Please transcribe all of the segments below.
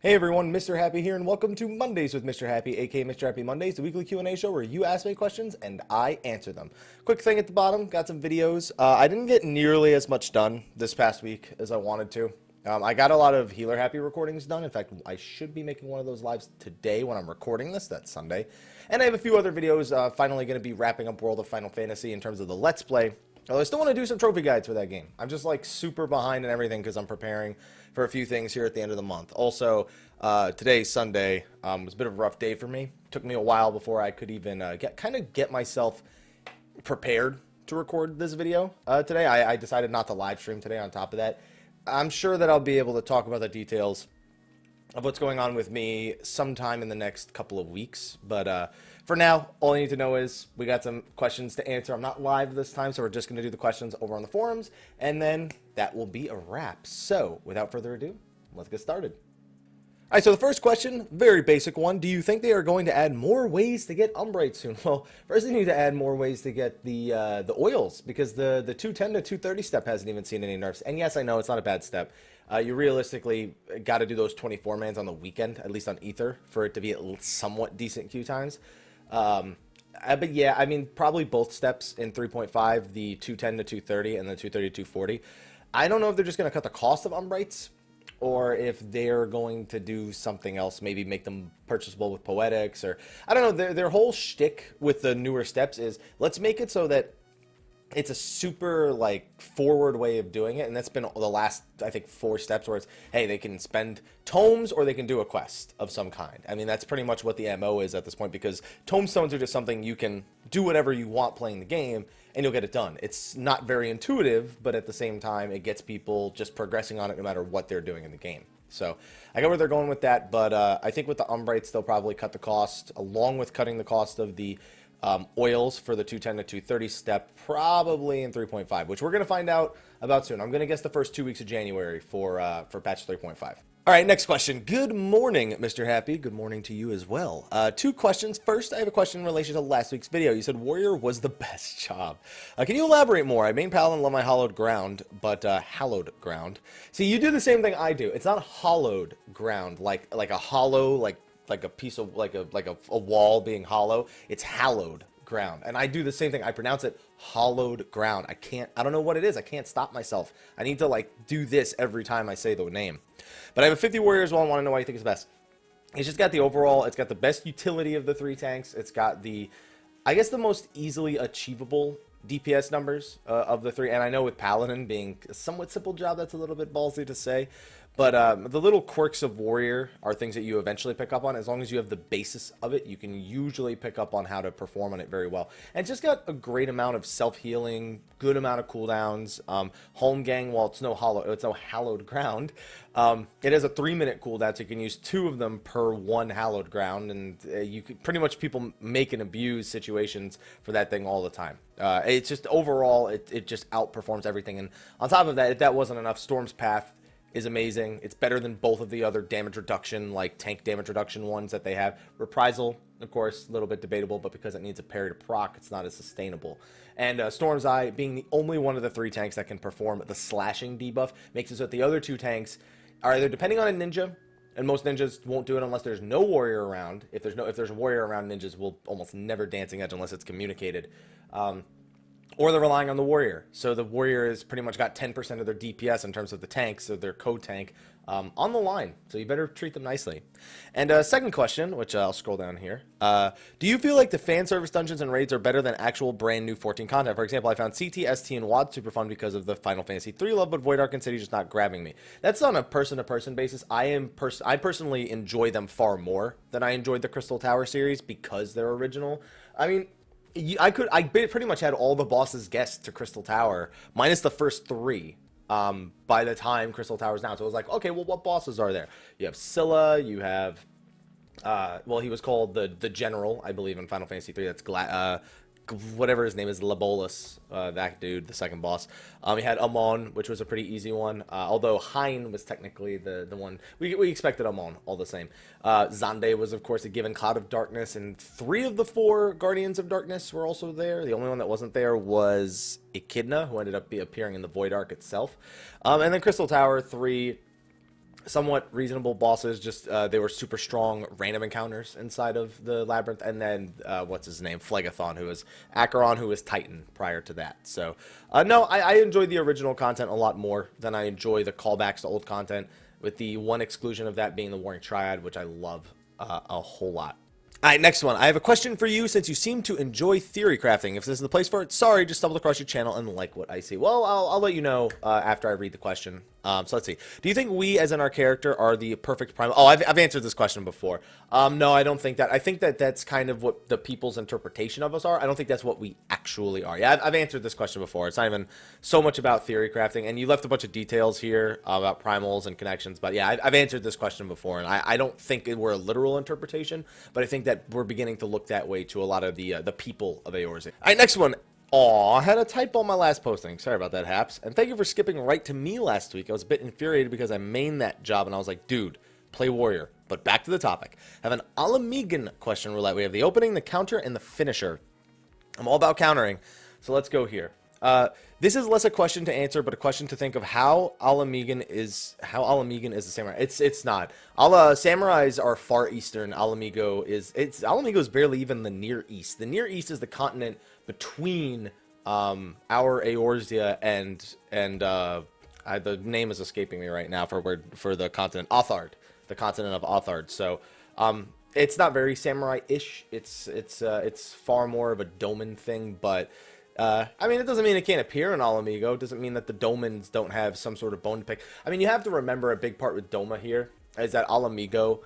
Hey everyone, Mr. Happy here, and welcome to Mondays with Mr. Happy, aka Mr. Happy Mondays, the weekly Q&A show where you ask me questions and I answer them. Quick thing at the bottom, got some videos. I didn't get nearly as much done this past week as I wanted to. I got a lot of Healer Happy recordings done. In fact, I should be making one of those lives today when I'm recording this. That's Sunday. And I have a few other videos finally going to be wrapping up World of Final Fantasy in terms of the Let's Play. Although I still want to do some trophy guides for that game. I'm just like super behind and everything because I'm preparing for a few things here at the end of the month. Also, today's Sunday was a bit of a rough day for me. Took me a while before I could even get myself prepared to record this video today. I decided not to live stream today on top of that. I'm sure that I'll be able to talk about the details of what's going on with me sometime in the next couple of weeks. But for now, all you need to know is we got some questions to answer. I'm not live this time, so we're just going to do the questions over on the forums, and then that will be a wrap. So without further ado, let's get started. All right, so the first question, very basic one. Do you think they are going to add more ways to get Umbrite soon? Well, first they need to add more ways to get the oils, because the 210 to 230 step hasn't even seen any nerfs. And yes, I know it's not a bad step. You realistically got to do those 24 mans on the weekend, at least on Ether, for it to be at somewhat decent queue times. But yeah, I mean, probably both steps in 3.5, the 210 to 230 and the 230 to 240. I don't know if they're just going to cut the cost of Umbrites, or if they're going to do something else, maybe make them purchasable with Poetics, or I don't know. Their whole shtick with the newer steps is let's make it so that it's a super like forward way of doing it, and that's been the last, I think, 4 steps where it's, hey, they can spend tomes or they can do a quest of some kind. I mean, that's pretty much what the MO is at this point, because tomestones are just something you can do whatever you want playing the game and you'll get it done. It's not very intuitive, but at the same time, it gets people just progressing on it no matter what they're doing in the game. So I get where they're going with that, but I think with the Umbrites, they'll probably cut the cost, along with cutting the cost of the oils for the 210 to 230 step, probably in 3.5, which we're going to find out about soon. I'm going to guess the first 2 weeks of January for patch 3.5. All right, next question. Good morning, Mr. Happy. Good morning to you as well. 2 questions. First, I have a question in relation to last week's video. You said Warrior was the best job. Can you elaborate more? I main Paladin, love my hallowed ground, but hallowed ground. See, you do the same thing I do. It's not hollowed ground, like a hollow, like a piece of like a wall being hollow. It's hallowed ground, and I do the same thing. I pronounce it hollowed ground. I don't know what it is. I can't stop myself. I need to like do this every time I say the name. But I have a 50 warrior as well. I want to know why you think it's best. It's just got the overall, it's got the best utility of the 3 tanks. It's got the, I guess, the most easily achievable DPS numbers of the 3. And I know with Paladin being a somewhat simple job, that's a little bit ballsy to say. But the little quirks of Warrior are things that you eventually pick up on. As long as you have the basis of it, you can usually pick up on how to perform on it very well. And it's just got a great amount of self-healing, good amount of cooldowns. Home Gang, while it's no hallowed ground, it has a 3-minute cooldown, so you can use 2 of them per 1 hallowed ground. And you can pretty much, people make and abuse situations for that thing all the time. It's just overall, it just outperforms everything. And on top of that, if that wasn't enough, Storm's Path is amazing. It's better than both of the other damage reduction, like tank damage reduction ones that they have. Reprisal, of course, a little bit debatable, but because it needs a parry to proc, it's not as sustainable. And Storm's Eye, being the only one of the 3 tanks that can perform the slashing debuff, makes it so that the other 2 tanks are either depending on a ninja, and most ninjas won't do it unless there's no warrior around. If there's a warrior around, ninjas will almost never dancing edge unless it's communicated. Or they're relying on the warrior. So the warrior has pretty much got 10% of their DPS in terms of the tank, so their code tank, on the line. So you better treat them nicely. And second question, which I'll scroll down here. Do you feel like the fan service dungeons and raids are better than actual brand new 14 content? For example, I found CT, ST, and WAD super fun because of the Final Fantasy 3 love, but Void Ark and City just not grabbing me. That's on a person-to-person basis. I personally enjoy them far more than I enjoyed the Crystal Tower series because they're original. I mean, I pretty much had all the bosses guessed to Crystal Tower, minus the first 3, by the time Crystal Tower's down. So it was like, okay, well, what bosses are there? You have Scylla, you have, well, he was called the General, I believe, in Final Fantasy 3. That's whatever his name is, Labolus, that dude, the second boss. We had Amon, which was a pretty easy one, although Hein was technically the one. We expected Amon all the same. Xande was, of course, a given Cloud of Darkness, and 3 of the 4 Guardians of Darkness were also there. The only one that wasn't there was Echidna, who ended up appearing in the Void Ark itself. And then Crystal Tower 3 somewhat reasonable bosses. Just they were super strong random encounters inside of the labyrinth, and then what's his name, Phlegethon, who was Acheron, who was Titan prior to that. So no, I enjoy the original content a lot more than I enjoy the callbacks to old content, with the one exclusion of that being the Warring Triad, which I love a whole lot. All right, next one. I have a question for you since you seem to enjoy theory crafting. If this is the place for it, sorry, just stumbled across your channel and like what I see. Well, I'll let you know after I read the question. So let's see. Do you think we, as in our character, are the perfect primal? Oh, I've answered this question before. No, I don't think that. I think that that's kind of what the people's interpretation of us are. I don't think that's what we actually are. Yeah, I've answered this question before. It's not even so much about theory crafting. And you left a bunch of details here about primals and connections. But yeah, I've answered this question before. And I don't think we're a literal interpretation. But I think that we're beginning to look that way to a lot of the people of Eorzea. All right, next one. Aw, I had a typo on my last posting. Sorry about that, Haps. And thank you for skipping right to me last week. I was a bit infuriated because I mained that job, and I was like, dude, play warrior. But back to the topic. I have an Alamigan question roulette. We have the opening, the counter, and the finisher. I'm all about countering, so let's go here. This is less a question to answer, but a question to think of how Alamigan is the samurai. It's not. Samurais are far eastern. Alamigo is barely even the Near East. The Near East is the continent between our Eorzea and the name is escaping me right now for the continent Othard, the continent of Othard. So it's not very samurai-ish. It's far more of a Doman thing, but I mean, it doesn't mean it can't appear in Alamigo. It doesn't mean that the Domans don't have some sort of bone to pick. I mean, you have to remember a big part with Doma here is that Alamigo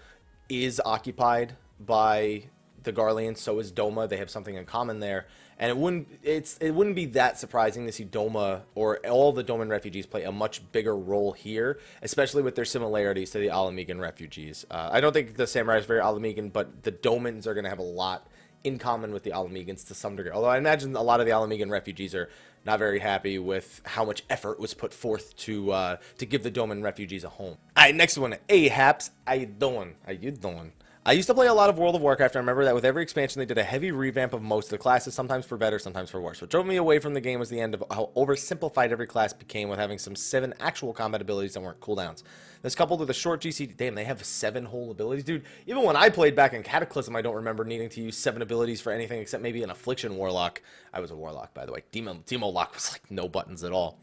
is occupied by the Garleans, so is Doma. They have something in common there. And it wouldn't be that surprising to see Doma or all the Doman refugees play a much bigger role here, especially with their similarities to the Alamigan refugees. I don't think the samurai is very Alamigan, but the Domans are going to have a lot in common with the Alamegans to some degree. Although I imagine a lot of the Alamigan refugees are not very happy with how much effort was put forth to give the Doman refugees a home. All right, next one. Hey, Haps, how you doing? How you doing? I used to play a lot of World of Warcraft. I remember that with every expansion, they did a heavy revamp of most of the classes, sometimes for better, sometimes for worse. What drove me away from the game was the end of how oversimplified every class became with having some 7 actual combat abilities that weren't cooldowns. This coupled with a short GC, damn, they have 7 whole abilities? Dude, even when I played back in Cataclysm, I don't remember needing to use 7 abilities for anything except maybe an Affliction Warlock. I was a Warlock, by the way. Demo Lock was like no buttons at all.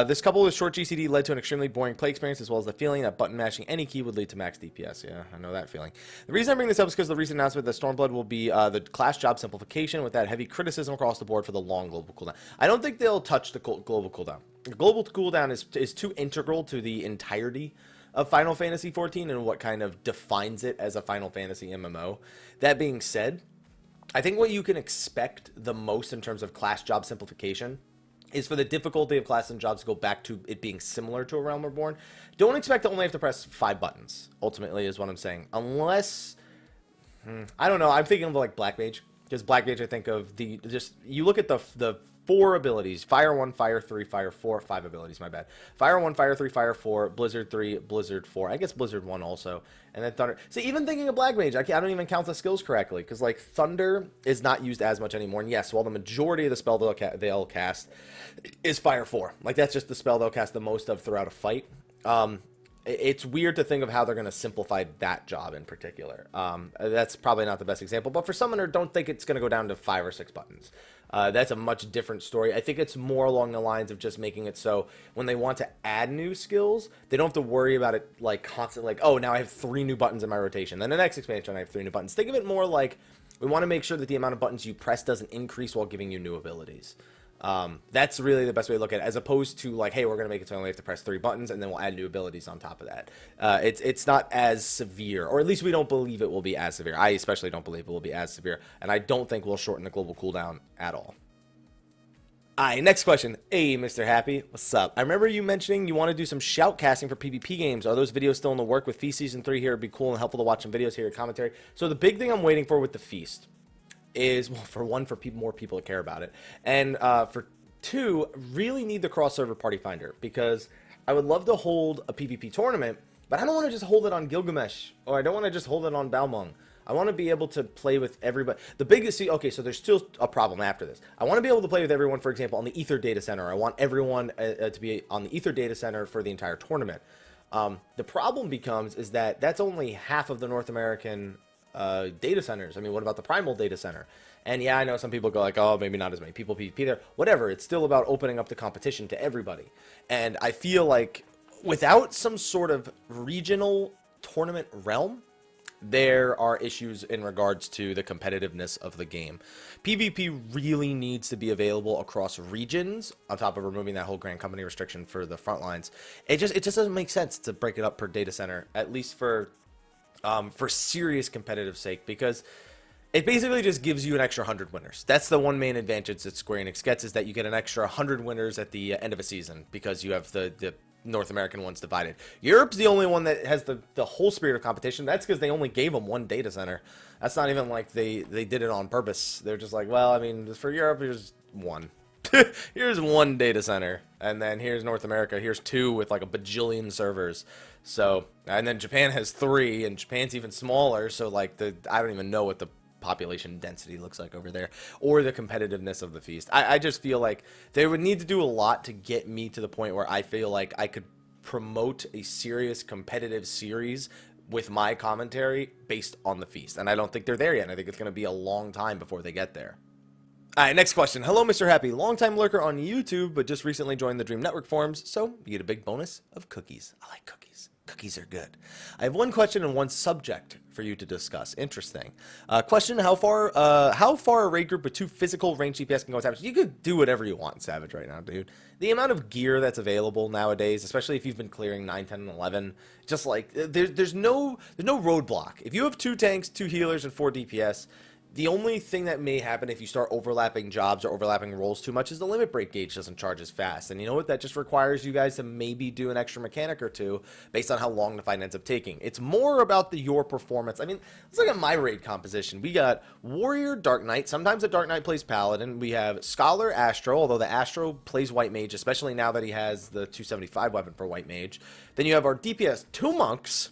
This coupled with short GCD led to an extremely boring play experience, as well as the feeling that button mashing any key would lead to max DPS. Yeah, I know that feeling. The reason I bring this up is because the recent announcement that Stormblood will be the class job simplification with that heavy criticism across the board for the long global cooldown. I don't think they'll touch the global cooldown. The global cooldown is too integral to the entirety of Final Fantasy XIV and what kind of defines it as a Final Fantasy MMO. That being said, I think what you can expect the most in terms of class job simplification is for the difficulty of class and jobs to go back to it being similar to A Realm Reborn. Don't expect to only have to press 5 buttons, ultimately, is what I'm saying. Unless, I don't know, I'm thinking of like Black Mage. Because Black Mage, I think of you look at the 4 abilities, Fire 1, Fire 3, Fire 4, 5 abilities, my bad. Fire 1, Fire 3, Fire 4, Blizzard 3, Blizzard 4, I guess Blizzard 1 also, and then Thunder. See, even thinking of Black Mage, I don't even count the skills correctly, because like Thunder is not used as much anymore, and yes, while the majority of the spell they'll cast is Fire 4, like that's just the spell they'll cast the most of throughout a fight. It's weird to think of how they're going to simplify that job in particular. That's probably not the best example, but for Summoner, don't think it's going to go down to 5 or 6 buttons. That's a much different story. I think it's more along the lines of just making it so when they want to add new skills, they don't have to worry about it like constantly, like, oh, now I have 3 new buttons in my rotation. Then the next expansion, I have 3 new buttons. Think of it more like we want to make sure that the amount of buttons you press doesn't increase while giving you new abilities. That's really the best way to look at it, as opposed to like, hey, we're going to make it so we only have to press 3 buttons and then we'll add new abilities on top of that. It's not as severe, or at least we don't believe it will be as severe. I especially don't believe it will be as severe, and I don't think we'll shorten the global cooldown at all. Alright, next question. Hey, Mr. Happy, what's up? I remember you mentioning you want to do some shoutcasting for PvP games. Are those videos still in the work? With Feast Season 3 here, it'd be cool and helpful to watch some videos, hear your commentary. So the big thing I'm waiting for with the Feast is, well, for one, for more people to care about it, and for 2, really need the cross-server party finder, because I would love to hold a PvP tournament, but I don't want to just hold it on Gilgamesh, or I don't want to just hold it on Balmung. I want to be able to play with everybody. The biggest, okay, so there's still a problem after this. I want to be able to play with everyone, for example, on the Ether Data Center. I want everyone to be on the Ether Data Center for the entire tournament. The problem becomes is that that's only half of the North American data centers. I mean, what about the Primal data center? And yeah, I know some people go like, oh, maybe not as many people PvP there. Whatever, it's still about opening up the competition to everybody. And I feel like without some sort of regional tournament realm, there are issues in regards to the competitiveness of the game. PvP really needs to be available across regions, on top of removing that whole Grand Company restriction for the front lines. It just doesn't make sense to break it up per data center, at least for serious competitive sake, because it basically just gives you an extra 100 winners. That's the one main advantage that Square Enix gets, is that you get an extra 100 winners at the end of a season, because you have the North American ones divided. Europe's the only one that has the whole spirit of competition. That's because they only gave them one data center. That's not even like they did it on purpose. They're just like, well, I mean, for Europe, here's one. Here's one data center. And then here's North America. Here's two with like a bajillion servers. So, and then Japan has 3, and Japan's even smaller. So like I don't even know what the population density looks like over there, or the competitiveness of the feast. I just feel like they would need to do a lot to get me to the point where I feel like I could promote a serious competitive series with my commentary based on the feast, and I don't think they're there yet. I think it's going to be a long time before they get there. All right, next question. Hello, Mr. Happy. Longtime lurker on YouTube, but just recently joined the Dream Network forums, so you get a big bonus of cookies. I like cookies. Cookies are good. I have one question and one subject for you to discuss. Interesting. Question, how far a raid group with 2 physical range DPS can go with Savage? You could do whatever you want in Savage right now, dude. The amount of gear that's available nowadays, especially if you've been clearing 9, 10, and 11, just like, there's no roadblock. If you have 2 tanks, 2 healers, and 4 DPS, the only thing that may happen if you start overlapping jobs or overlapping roles too much is the limit break gauge doesn't charge as fast. And you know what? That just requires you guys to maybe do an extra mechanic or 2 based on how long the fight ends up taking. It's more about your performance. I mean, let's look at my raid composition. We got Warrior, Dark Knight. Sometimes the Dark Knight plays Paladin. We have Scholar, Astro, although the Astro plays White Mage, especially now that he has the 275 weapon for White Mage. Then you have our DPS, 2 Monks.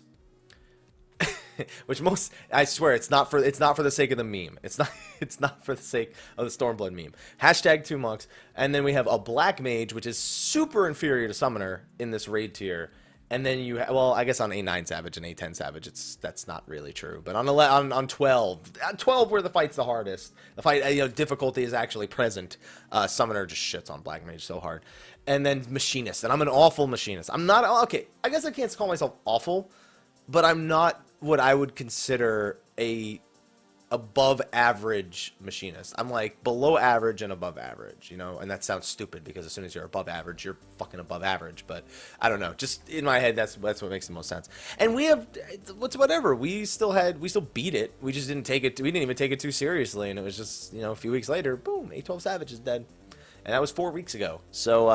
Which I swear, it's not for the sake of the meme. It's not for the sake of the Stormblood meme. Hashtag 2 monks, and then we have a black mage, which is super inferior to summoner in this raid tier. And then you well, I guess on A9 Savage and A10 Savage, that's not really true. But on 12 where the fight's the hardest, the fight difficulty is actually present. Summoner just shits on black mage so hard. And then machinist, and I'm an awful machinist. I'm not okay. I guess I can't call myself awful, but I'm not what I would consider a above average machinist. I'm like below average and above average, and that sounds stupid because as soon as you're above average, you're fucking above average. But I don't know, just in my head, that's what makes the most sense. And we have whatever. We still beat it. We just didn't take it. We didn't even take it too seriously, and it was just a few weeks later, boom, A12 Savage is dead, and that was 4 weeks ago. So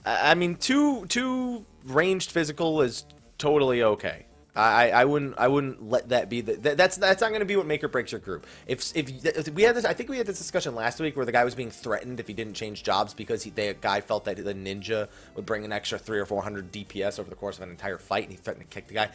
I mean, two ranged physical is totally okay. I wouldn't let that be that's not going to be what make or breaks your group. If we had this, I think we had this discussion last week where the guy was being threatened if he didn't change jobs because the guy felt that the ninja would bring an extra 300 or 400 DPS over the course of an entire fight, and he threatened to kick the guy.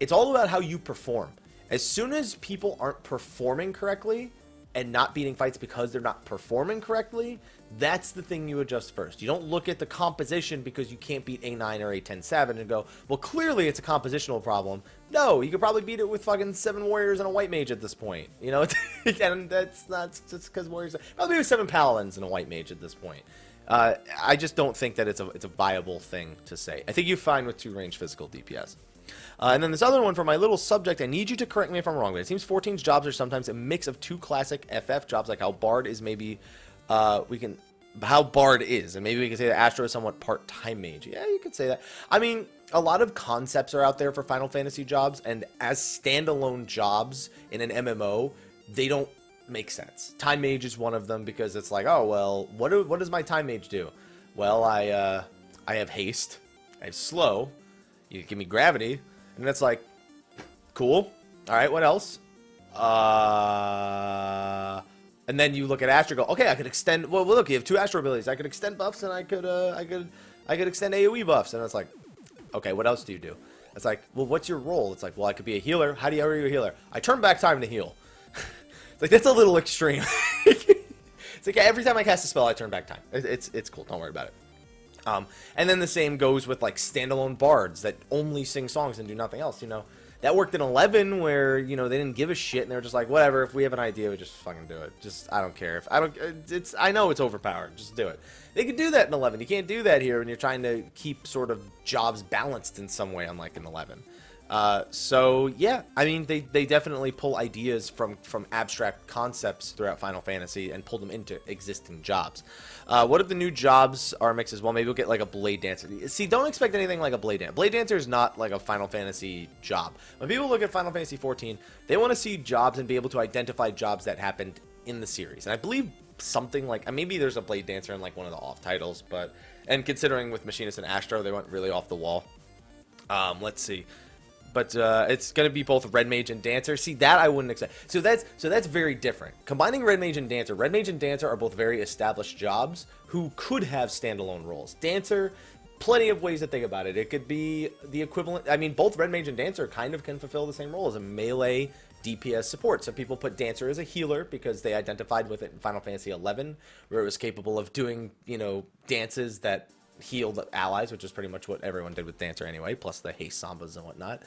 It's all about how you perform. As soon as people aren't performing correctly and not beating fights because they're not performing correctly, that's the thing you adjust first. You don't look at the composition because you can't beat A9 or A10 Savage and go, well, clearly it's a compositional problem. No, you could probably beat it with fucking 7 warriors and a white mage at this point. And that's not just because warriors. Probably with 7 paladins and a white mage at this point. I just don't think that it's a viable thing to say. I think you're fine with 2 range physical DPS. And then this other one for my little subject, I need you to correct me if I'm wrong, but it seems 14's jobs are sometimes a mix of 2 classic FF jobs, like how Bard is maybe, how Bard is, and maybe we can say that Astro is somewhat part-time mage. Yeah, you could say that. I mean, a lot of concepts are out there for Final Fantasy jobs, and as standalone jobs in an MMO, they don't make sense. Time mage is one of them because it's like, oh, well, what does my time mage do? Well, I have haste, I have slow, you give me gravity, and that's like, cool. All right, what else? And then you look at Astro, go, okay, I could extend. Well, look, you have 2 Astro abilities. I could extend buffs, and I could extend AOE buffs. And it's like, okay, what else do you do? It's like, well, what's your role? It's like, well, I could be a healer. How are you a healer? I turn back time to heal. It's like, that's a little extreme. It's like every time I cast a spell, I turn back time. It's cool. Don't worry about it. And then the same goes with like standalone bards that only sing songs and do nothing else. You know, that worked in 11 where, you know, they didn't give a shit and they were just like, whatever, if we have an idea, we just fucking do it. Just, I don't care. If I don't, I know it's overpowered. Just do it. They could do that in 11. You can't do that here when you're trying to keep sort of jobs balanced in some way, unlike in 11. So yeah, I mean, they definitely pull ideas from abstract concepts throughout Final Fantasy and pull them into existing jobs. What if the new jobs are mixes? Well, maybe we'll get like a Blade Dancer. See, don't expect anything like a Blade Dancer. Blade Dancer is not like a Final Fantasy job. When people look at Final Fantasy 14, they want to see jobs and be able to identify jobs that happened in the series. And I believe something like, maybe there's a Blade Dancer in like one of the off titles, but, and considering with Machinist and Astro, they went really off the wall. Let's see. But it's going to be both Red Mage and Dancer. See, that I wouldn't expect. So that's very different. Combining Red Mage and Dancer are both very established jobs who could have standalone roles. Dancer, plenty of ways to think about it. It could be the equivalent. I mean, both Red Mage and Dancer kind of can fulfill the same role as a melee DPS support. Some people put Dancer as a healer because they identified with it in Final Fantasy 11, where it was capable of doing, you know, dances that healed allies, which is pretty much what everyone did with Dancer anyway, plus the haste sambas and whatnot.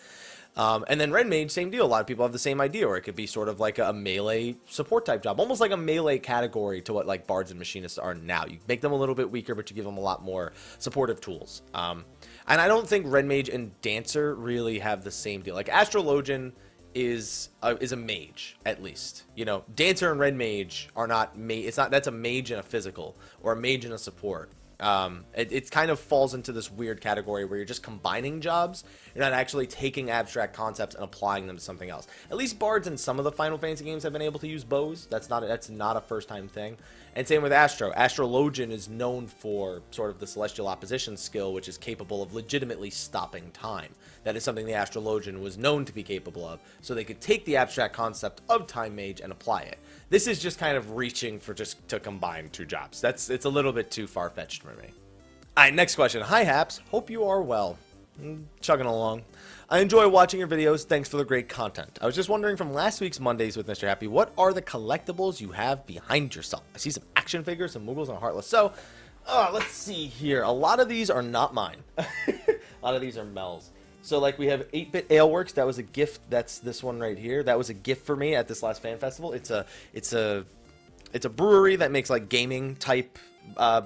And then Red Mage, same deal. A lot of people have the same idea, or it could be sort of like a melee support type job, almost like a melee category to what like bards and machinists are now. You make them a little bit weaker, but you give them a lot more supportive tools. And I don't think Red Mage and Dancer really have the same deal. Like Astrologian is a mage, at least. You know, Dancer and Red Mage are not that's a mage and a physical, or a mage and a support. It kind of falls into this weird category where you're just combining jobs. You're not actually taking abstract concepts and applying them to something else. At least bards in some of the Final Fantasy games have been able to use bows. That's not a first time thing. And same with Astro. Astrologian is known for sort of the celestial opposition skill, which is capable of legitimately stopping time. That is something the Astrologian was known to be capable of, so they could take the abstract concept of Time Mage and apply it. This is just kind of reaching for just to combine two jobs. It's a little bit too far-fetched for me. Alright, next question. Hi, Haps. Hope you are well. Chugging along. I enjoy watching your videos. Thanks for the great content. I was just wondering from last week's Mondays with Mr. Happy, what are the collectibles you have behind yourself? I see some action figures, some Moogles, and a Heartless. So, let's see here. A lot of these are not mine. A lot of these are Mel's. So, like, we have 8-Bit Aleworks. That was a gift. That's this one right here. That was a gift for me at this last fan festival. It's a brewery that makes, like, gaming-type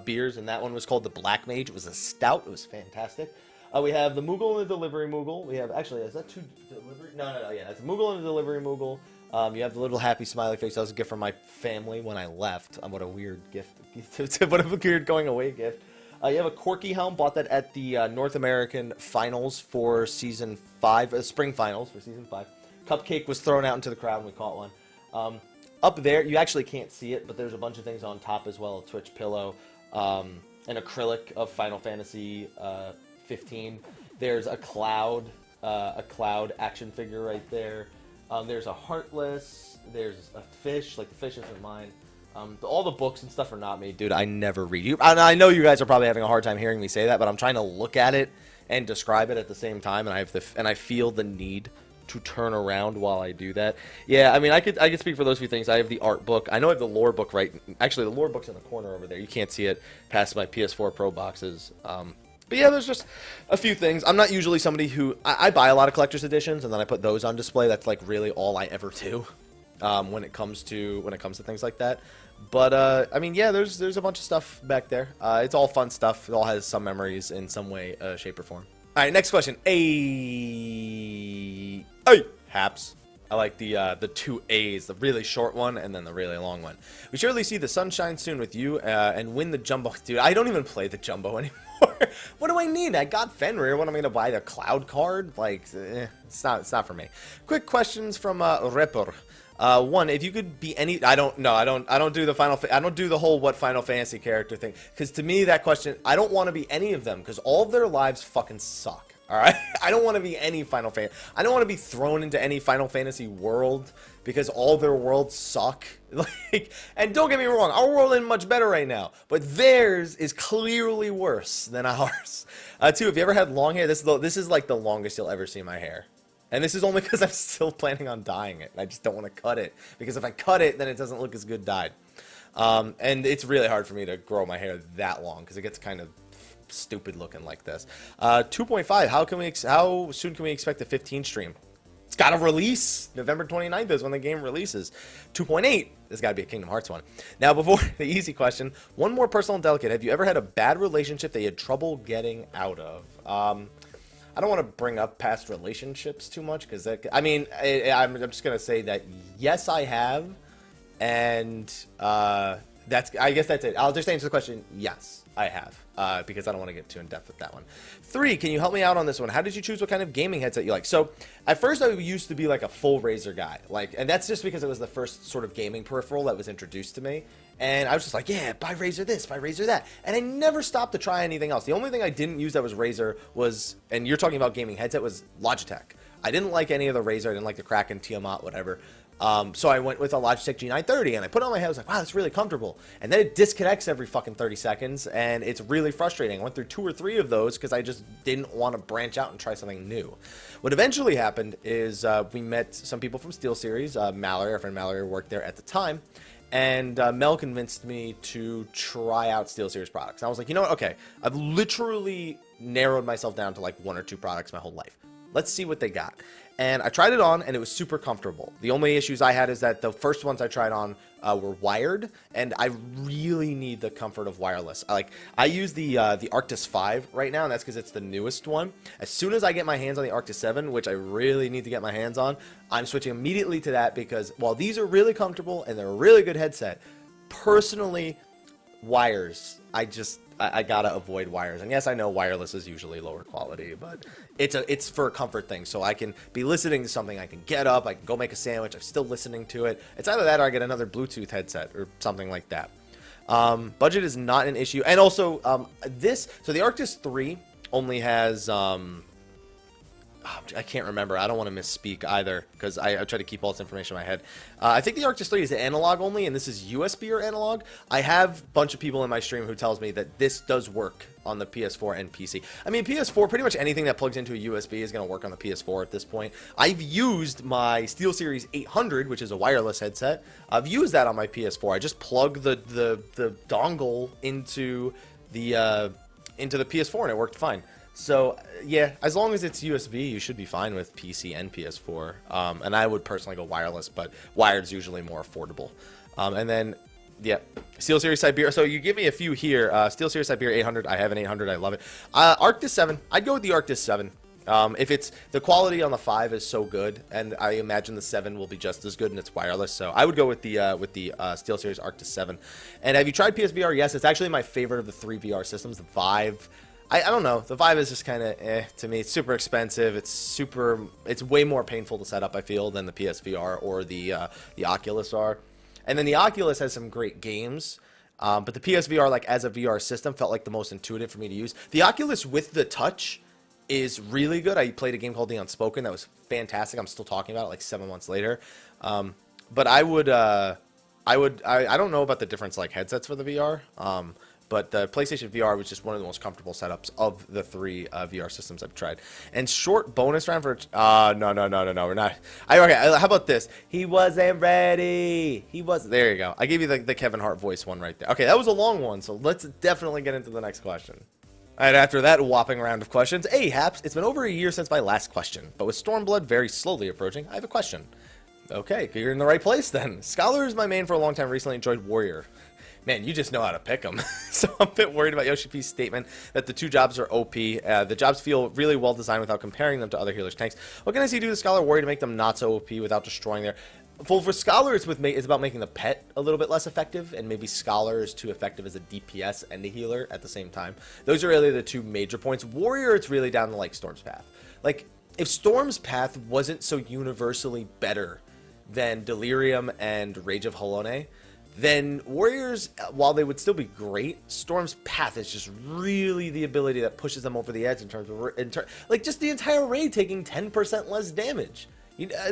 beers, and that one was called the Black Mage. It was a stout. It was fantastic. We have the Moogle and the Delivery Moogle. We have, actually, is that two delivery? No, yeah, it's a Moogle and a Delivery Moogle. You have the little happy smiley face. That was a gift from my family when I left. What a weird gift. What a weird going away gift. You have a Corky helm. Bought that at the North American Finals for Season 5, Spring Finals for Season 5. Cupcake was thrown out into the crowd and we caught one. Up there, you actually can't see it, but there's a bunch of things on top as well. A Twitch pillow, an acrylic of Final Fantasy 15. There's a cloud action figure right there. There's a Heartless. There's a fish. Like, the fish isn't mine. All the books and stuff are not me, dude. I never read. I know you guys are probably having a hard time hearing me say that, but I'm trying to look at it and describe it at the same time, and I feel the need to turn around while I do that. Yeah, I mean, I could speak for those few things. I have the art book. I know I have the lore book right. Actually, the lore book's in the corner over there. You can't see it past my PS4 Pro boxes. But yeah, there's just a few things. I'm not usually somebody who I buy a lot of collector's editions and then I put those on display. That's like really all I ever do when it comes to things like that. But I mean, yeah, there's a bunch of stuff back there. It's all fun stuff. It all has some memories in some way, shape, or form. All right, next question. Haps. I like the two A's, the really short one and then the really long one. We surely see the sunshine soon with you and win the Jumbo. Dude, I don't even play the Jumbo anymore. What do I need? I got Fenrir. What am I going to buy? The Cloud card? Like, it's not for me. Quick questions from Ripper. One, if you could be any, I don't do the I don't do the whole what Final Fantasy character thing, because to me that question, I don't want to be any of them, because all of their lives fucking suck. All right, I don't want to be any Final Fantasy. I don't want to be thrown into any Final Fantasy world because all their worlds suck. Like, and don't get me wrong, our world isn't much better right now, but theirs is clearly worse than ours. Two, if you ever had long hair, this is like the longest you'll ever see my hair. And this is only because I'm still planning on dyeing it. I just don't want to cut it. Because if I cut it, then it doesn't look as good dyed. And it's really hard for me to grow my hair that long because it gets kind of stupid looking like this. 2.5. How soon can we expect the 15 stream? It's got to release. November 29th is when the game releases. 2.8. There's got to be a Kingdom Hearts one. Now, before the easy question, one more personal and delicate. Have you ever had a bad relationship that you had trouble getting out of? I don't want to bring up past relationships too much because I'm just gonna say that yes, I have, and I guess that's it. I'll just answer the question. Yes, I have, because I don't want to get too in depth with that one. 3, can you help me out on this one? How did you choose what kind of gaming headset you like? So at first I used to be like a full Razer guy, and that's just because it was the first sort of gaming peripheral that was introduced to me. And I was just like, yeah, buy Razer this, buy Razer that. And I never stopped to try anything else. The only thing I didn't use that was Razer was, and you're talking about gaming headset, was Logitech. I didn't like any of the Razer. I didn't like the Kraken, Tiamat, whatever. So I went with a Logitech G930, and I put it on my head. I was like, wow, that's really comfortable. And then it disconnects every fucking 30 seconds, and it's really frustrating. I went through 2 or 3 of those because I just didn't want to branch out and try something new. What eventually happened is we met some people from SteelSeries. Mallory, our friend Mallory, worked there at the time. And Mel convinced me to try out SteelSeries products. And I was like, you know what? Okay, I've literally narrowed myself down to like 1 or 2 products my whole life. Let's see what they got. And I tried it on, and it was super comfortable. The only issues I had is that the first ones I tried on were wired, and I really need the comfort of wireless. I use the Arctis 5 right now, and that's because it's the newest one. As soon as I get my hands on the Arctis 7, which I really need to get my hands on, I'm switching immediately to that because while these are really comfortable and they're a really good headset, personally, wires, I gotta avoid wires. And yes, I know wireless is usually lower quality, but it's for a comfort thing. So I can be listening to something, I can get up, I can go make a sandwich, I'm still listening to it. It's either that or I get another Bluetooth headset or something like that. Budget is not an issue. And also, so the Arctis 3 only has, I can't remember. I don't want to misspeak either because I try to keep all this information in my head. I think the Arctis 3 is analog only, and this is USB or analog. I have a bunch of people in my stream who tells me that this does work on the PS4 and PC. I mean, PS4, pretty much anything that plugs into a USB is going to work on the PS4 at this point. I've used my SteelSeries 800, which is a wireless headset. I've used that on my PS4. I just plug the dongle into the PS4, and it worked fine. So, yeah, as long as it's USB, you should be fine with PC and PS4. And I would personally go wireless, but wired's usually more affordable. And then, yeah, SteelSeries Siberia. So you give me a few here. SteelSeries Siberia 800. I have an 800. I love it. Arctis 7. I'd go with the Arctis 7. If it's the quality on the 5 is so good, and I imagine the 7 will be just as good, and it's wireless. So I would go with the SteelSeries Arctis 7. And have you tried PSVR? Yes, it's actually my favorite of the 3 VR systems. The Vive. I don't know. The Vive is just kind of to me. It's super expensive. It's way more painful to set up, I feel, than the PSVR or the Oculus are. And then the Oculus has some great games, but the PSVR, like as a VR system, felt like the most intuitive for me to use. The Oculus with the touch is really good. I played a game called The Unspoken that was fantastic. I'm still talking about it like 7 months later. But I don't know about the difference like headsets for the VR. But the PlayStation VR was just one of the most comfortable setups of the 3 VR systems I've tried. And short bonus round for... no, we're not. Okay, how about this? He wasn't ready. There you go. I gave you the Kevin Hart voice one right there. Okay, that was a long one, so let's definitely get into the next question. All right, after that whopping round of questions, hey, Haps, it's been over a year since my last question, but with Stormblood very slowly approaching, I have a question. Okay, you're in the right place then. Scholar is my main for a long time, recently enjoyed Warrior. Man, you just know how to pick them. So I'm a bit worried about Yoshi P's statement that the 2 jobs are OP. The jobs feel really well designed without comparing them to other healers' tanks. What can I see do the Scholar Warrior to make them not so OP without destroying their... Well, for Scholar, it's about making the pet a little bit less effective, and maybe Scholar is too effective as a DPS and a healer at the same time. Those are really the 2 major points. Warrior, it's really down to, like, Storm's Path. Like, if Storm's Path wasn't so universally better than Delirium and Rage of Halone, then Warriors, while they would still be great, Storm's Path is just really the ability that pushes them over the edge in terms of, like, just the entire raid taking 10% less damage.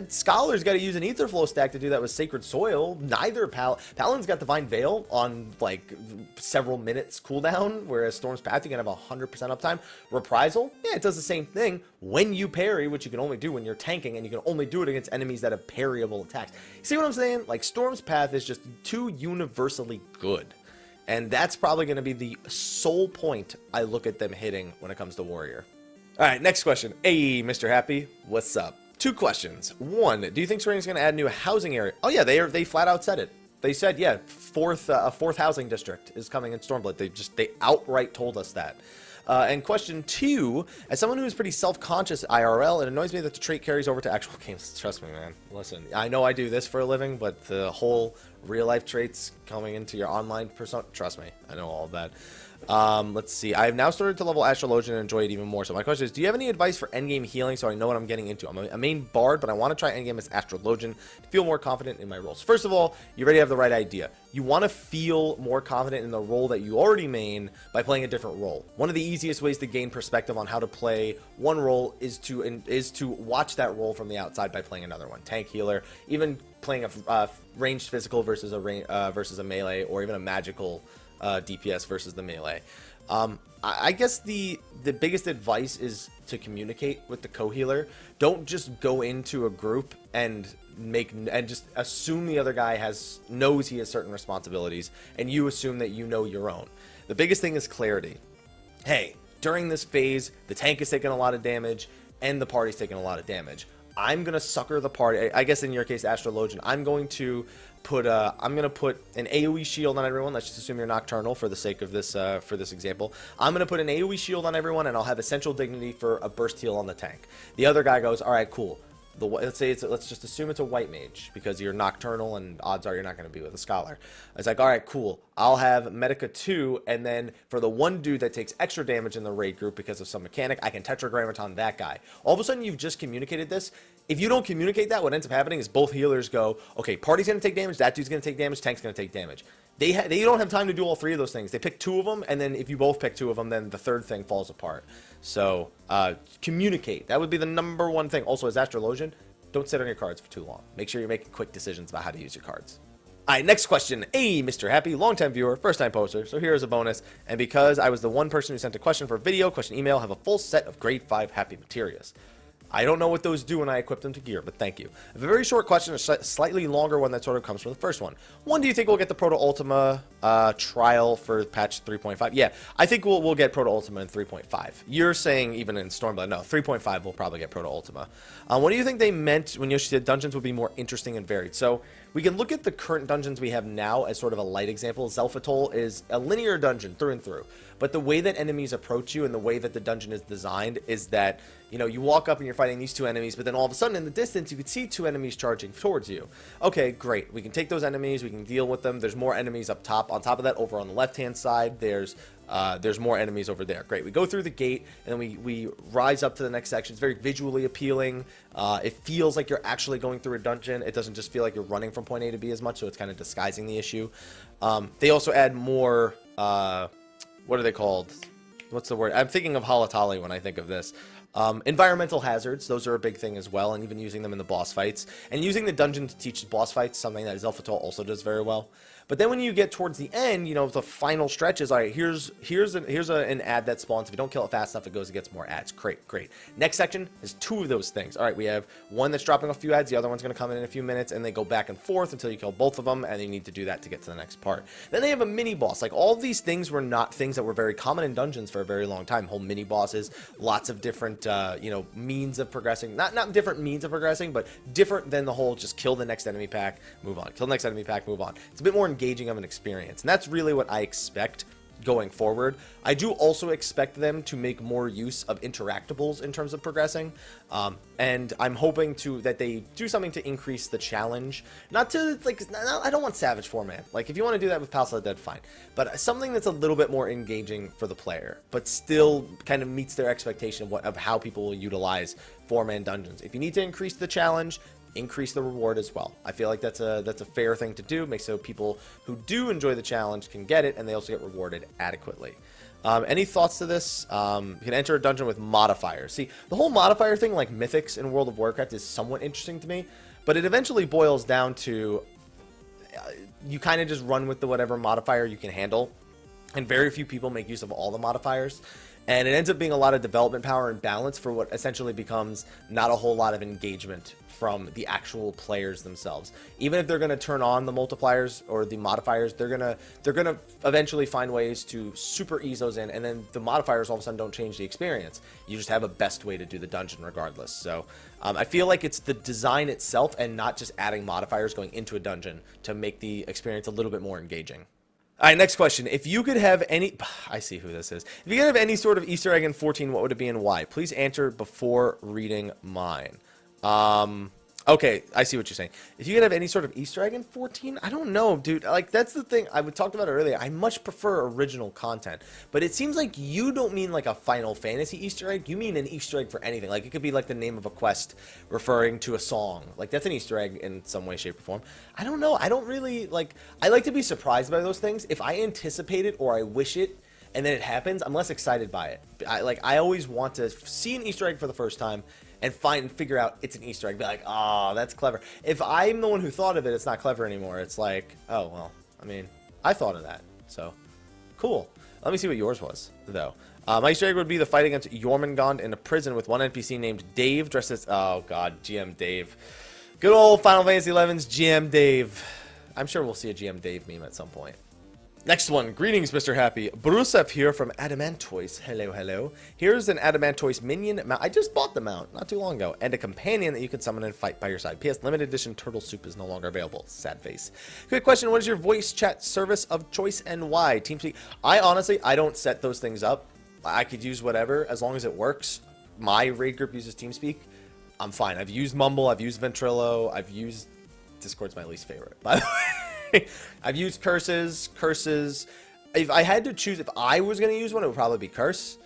Scholar's got to use an Aetherflow stack to do that with Sacred Soil. Neither Paladin's got Divine Veil on like several minutes cooldown, whereas Storm's Path you can have 100% uptime. Reprisal, yeah, it does the same thing when you parry, which you can only do when you're tanking, and you can only do it against enemies that have parryable attacks. See what I'm saying? Like, Storm's Path is just too universally good. And that's probably going to be the sole point I look at them hitting when it comes to warrior. All right, next question. Hey, Mr. Happy, what's up? 2 questions. 1, do you think Serenia's going to add a new housing area? Oh yeah, they flat out said it. They said, yeah, a fourth housing district is coming in Stormblood. They outright told us that. And question 2, as someone who is pretty self-conscious IRL, it annoys me that the trait carries over to actual games. Trust me, man. Listen, I know I do this for a living, but the whole real-life traits coming into your online persona, trust me, I know all of that. Let's see. I have now started to level Astrologian and enjoy it even more. So my question is, do you have any advice for endgame healing so I know what I'm getting into? I'm a main bard, but I want to try endgame as Astrologian to feel more confident in my roles. First of all, you already have the right idea. You want to feel more confident in the role that you already main by playing a different role. One of the easiest ways to gain perspective on how to play one role is to watch that role from the outside by playing another one. Tank, healer, even playing a ranged physical versus a melee, or even a magical DPS versus the melee. I guess the biggest advice is to communicate with the co-healer. Don't just go into a group and just assume the other guy knows he has certain responsibilities, and you assume that you know your own. The biggest thing is clarity. Hey, during this phase, the tank is taking a lot of damage, and the party's taking a lot of damage. I'm gonna sucker the party. I guess in your case, Astrologian. I'm gonna put an AoE shield on everyone. Let's just assume you're nocturnal for the sake of this example. I'm gonna put an AoE shield on everyone, and I'll have essential dignity for a burst heal on the tank. The other guy goes, all right, cool. Let's just assume it's a white mage because you're nocturnal and odds are you're not going to be with a scholar. It's like, all right, cool. I'll have Medica 2, and then for the one dude that takes extra damage in the raid group because of some mechanic, I can Tetragrammaton that guy. All of a sudden, you've just communicated this. If you don't communicate that, what ends up happening is both healers go, okay, party's going to take damage, that dude's going to take damage, tank's going to take damage. They don't have time to do all 3 of those things. They pick 2 of them, and then if you both pick 2 of them, then the third thing falls apart. So, communicate. That would be the #1 thing. Also, as Astrologian, don't sit on your cards for too long. Make sure you're making quick decisions about how to use your cards. All right, next question. Hey, Mr. Happy, longtime viewer, first-time poster, so here's a bonus. And because I was the one person who sent a question for video, question email, have a full set of grade 5 Happy Materias. I don't know what those do when I equip them to gear, but thank you. I have a very short question, a slightly longer one that sort of comes from the first one. One, do you think we'll get the Proto Ultima trial for patch 3.5? Yeah, I think we'll get Proto Ultima in 3.5. You're saying even in Stormblood. No, 3.5 we'll probably get Proto Ultima. What do you think they meant when Yoshi said dungeons would be more interesting and varied? So we can look at the current dungeons we have now as sort of a light example. Zelfatol is a linear dungeon through and through. But the way that enemies approach you and the way that the dungeon is designed is that, you know, you walk up and you're fighting these 2 enemies, but then all of a sudden in the distance you can see 2 enemies charging towards you. Okay, great. We can take those enemies, we can deal with them. There's more enemies up top. On top of that, over on the left-hand side, there's more enemies over there. Great. We go through the gate, and then we rise up to the next section. It's very visually appealing. It feels like you're actually going through a dungeon. It doesn't just feel like you're running from point A to B as much, so it's kind of disguising the issue. They also add more, what are they called? What's the word? I'm thinking of Halatali when I think of this. Environmental hazards, those are a big thing as well, and even using them in the boss fights. And using the dungeon to teach boss fights, something that Zelfatol also does very well. But then when you get towards the end, you know, the final stretch is, all right, here's an ad that spawns. If you don't kill it fast enough, it goes and gets more ads. Great. Next section is 2 of those things. All right, we have one that's dropping a few ads. The other one's going to come in a few minutes, and they go back and forth until you kill both of them, and you need to do that to get to the next part. Then they have a mini boss. Like, all these things were not things that were very common in dungeons for a very long time. Whole mini bosses, lots of different, means of progressing. Not different means of progressing, but different than the whole just kill the next enemy pack, move on. Kill the next enemy pack, move on. It's a bit more engaging of an experience, and that's really what I expect going forward. I do also expect them to make more use of interactables in terms of progressing, and I'm hoping that they do something to increase the challenge. Not to, like, I don't want Savage format. Like, if you want to do that with Palace of the Dead, fine, but something that's a little bit more engaging for the player, but still kind of meets their expectation of how people will utilize 4-man dungeons. If you need to increase the challenge, increase the reward as well. I feel like that's a fair thing to do. Makes so people who do enjoy the challenge can get it, and they also get rewarded adequately. Any thoughts to this? You can enter a dungeon with modifiers. See, the whole modifier thing, like mythics in World of Warcraft, is somewhat interesting to me, but it eventually boils down to you kind of just run with whatever modifier you can handle. And very few people make use of all the modifiers. And it ends up being a lot of development power and balance for what essentially becomes not a whole lot of engagement from the actual players themselves. Even if they're going to turn on the multipliers or the modifiers, they're gonna eventually find ways to super ease those in, and then the modifiers all of a sudden don't change the experience. You just have a best way to do the dungeon regardless. So I feel like it's the design itself and not just adding modifiers going into a dungeon to make the experience a little bit more engaging. All right, next question. If you could have any... I see who this is. If you could have any sort of Easter egg in 14, what would it be and why? Please answer before reading mine. Okay, I see what you're saying. If you could have any sort of Easter egg in 14, I don't know, dude. Like, that's the thing. I talked about it earlier. I much prefer original content. But it seems like you don't mean like a Final Fantasy Easter egg. You mean an Easter egg for anything. Like, it could be like the name of a quest referring to a song. Like, that's an Easter egg in some way, shape, or form. I don't know. I don't really, like... I like to be surprised by those things. If I anticipate it or I wish it, and then it happens, I'm less excited by it. I always want to see an Easter egg for the first time and figure out it's an Easter egg. Be like, oh, that's clever. If I'm the one who thought of it, it's not clever anymore. It's like, oh, well, I mean, I thought of that. So, cool. Let me see what yours was, though. My Easter egg would be the fight against Jormungand in a prison with one NPC named Dave, dressed as, oh, God, GM Dave. Good old Final Fantasy XI's GM Dave. I'm sure we'll see a GM Dave meme at some point. Next one. Greetings, Mr. Happy. Brusef here from Adamantoise. Hello, hello. Here's an Adamantoise minion mount. I just bought the mount not too long ago. And a companion that you can summon and fight by your side. P.S. Limited edition turtle soup is no longer available. Sad face. Quick question. What is your voice chat service of choice and why? TeamSpeak. I don't set those things up. I could use whatever as long as it works. My raid group uses TeamSpeak. I'm fine. I've used Mumble. I've used Ventrilo. I've used... Discord's my least favorite, by the way. I've used curses. If I had to choose, if I was going to use one, it would probably be Curse.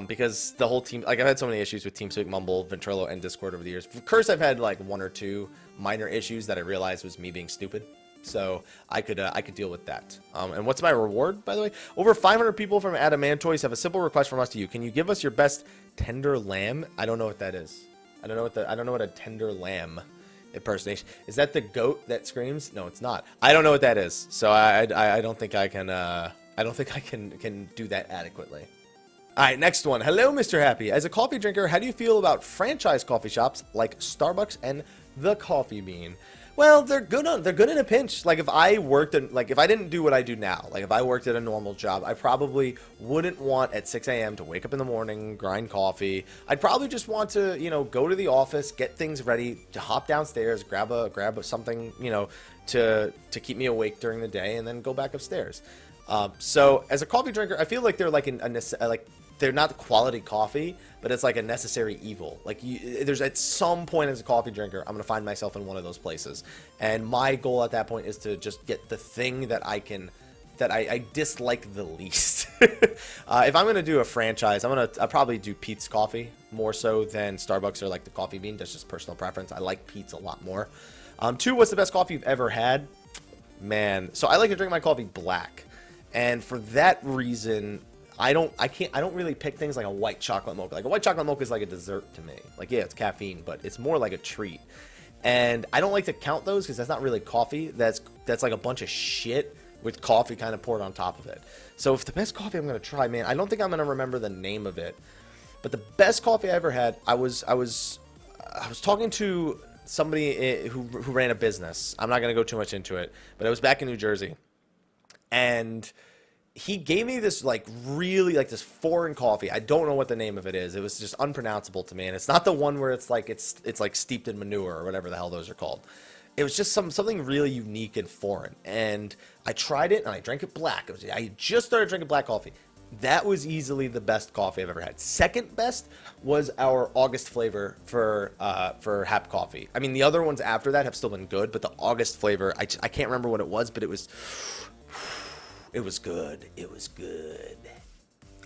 Because the whole team, like, I've had so many issues with TeamSpeak, Mumble, Ventrilo, and Discord over the years. For Curse, I've had like one or two minor issues that I realized was me being stupid. So I could deal with that. And what's my reward, by the way? Over 500 people from Adamantoise have a simple request from us to you. Can you give us your best tender lamb? I don't know what that is. I don't know what a tender lamb impersonation is. That the goat that screams? No, it's not. I don't know what that is. So I don't think I can can do that adequately. All right, next one. Hello, Mr. Happy. As a coffee drinker, how do you feel about franchise coffee shops like Starbucks and The Coffee Bean? Well, they're good in a pinch. Like, if I didn't do what I do now, like if I worked at a normal job, I probably wouldn't want at 6 a.m. to wake up in the morning, grind coffee. I'd probably just want to, go to the office, get things ready, to hop downstairs, grab something, to keep me awake during the day, and then go back upstairs. So as a coffee drinker, I feel like they're like they're not quality coffee, but it's like a necessary evil. Like, there's at some point as a coffee drinker, I'm gonna find myself in one of those places, and my goal at that point is to just get the thing that I dislike the least. If I'm gonna do a franchise, I'll probably do Pete's Coffee more so than Starbucks or like the Coffee Bean. That's just personal preference. I like Pete's a lot more. 2, what's the best coffee you've ever had? Man, so I like to drink my coffee black, and for that reason, I don't really pick things like a white chocolate mocha. Like, a white chocolate mocha is like a dessert to me. Like, yeah, it's caffeine, but it's more like a treat. And I don't like to count those because that's not really coffee. That's like a bunch of shit with coffee kind of poured on top of it. So if the best coffee I'm going to try, man, I don't think I'm going to remember the name of it. But the best coffee I ever had, I was talking to somebody who ran a business. I'm not going to go too much into it, but I was back in New Jersey. And he gave me this this foreign coffee. I don't know what the name of it is. It was just unpronounceable to me, and it's not the one where it's like steeped in manure or whatever the hell those are called. It was just something really unique and foreign, and I tried it and I drank it black. I just started drinking black coffee. That was easily the best coffee I've ever had. Second best was our August flavor for Hap Coffee. I mean, the other ones after that have still been good, but the August flavor, I can't remember what it was, but it was good. It was good.